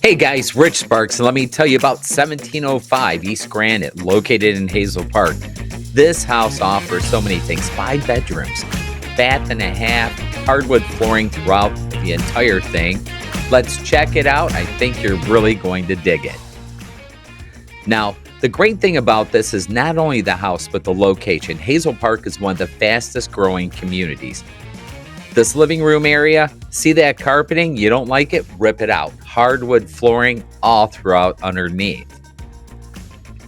Hey guys, Rich Sparks, and let me tell you about 1705 East Granite, located in Hazel Park. This house offers so many things: 5 bedrooms, bath and a half, hardwood flooring throughout the entire thing. Let's check it out. I think you're really going to dig it. Now, the great thing about this is not only the house, but the location. Hazel Park is one of the fastest growing communities. This living room area, see that carpeting? You don't like it? Rip it out. Hardwood flooring all throughout underneath.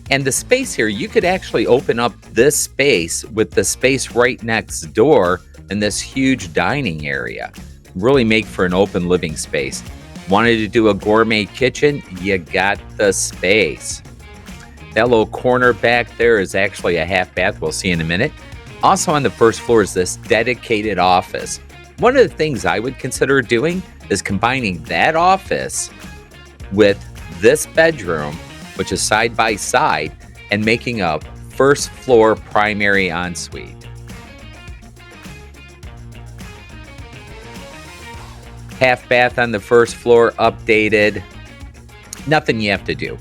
And the space here, you could actually open up this space with the space right next door in this huge dining area. Really make for an open living space. Wanted to do a gourmet kitchen? You got the space. That little corner back there is actually a half bath. We'll see in a minute. Also on the first floor is this dedicated office. One of the things I would consider doing is combining that office with this bedroom, which is side by side, and making a first floor primary ensuite. Half bath on the first floor, updated. Nothing you have to do.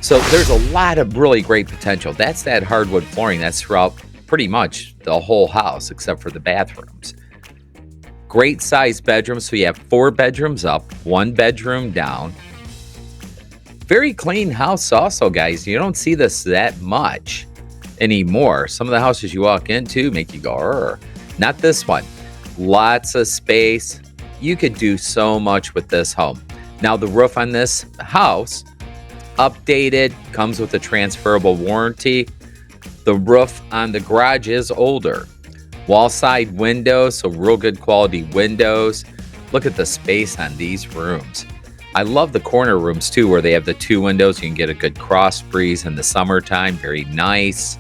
So there's a lot of really great potential. That's that hardwood flooring. That's throughout pretty much the whole house, except for the bathrooms. Great size bedrooms. So you have 4 bedrooms up, 1 bedroom down. Very clean house also, guys. You don't see this that much anymore. Some of the houses you walk into make you go, "Urgh." Not this one. Lots of space. You could do so much with this home. Now the roof on this house, updated, comes with a transferable warranty. The roof on the garage is older. Wall side windows, so real good quality windows. Look at the space on these rooms. I love the corner rooms too, where they have the 2 windows. You can get a good cross breeze in the summertime. Very nice.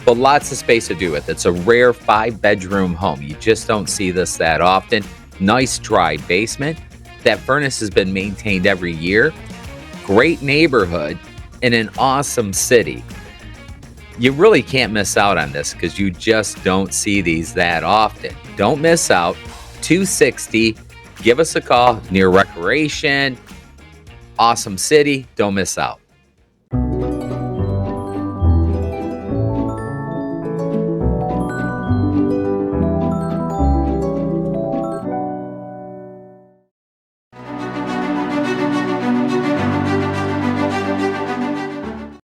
But lots of space to do with. It's a rare 5-bedroom home. You just don't see this that often. Nice dry basement. That furnace has been maintained every year. Great neighborhood in an awesome city. You really can't miss out on this because you just don't see these that often. Don't miss out. 260. Give us a call. Near Recreation. Awesome city. Don't miss out.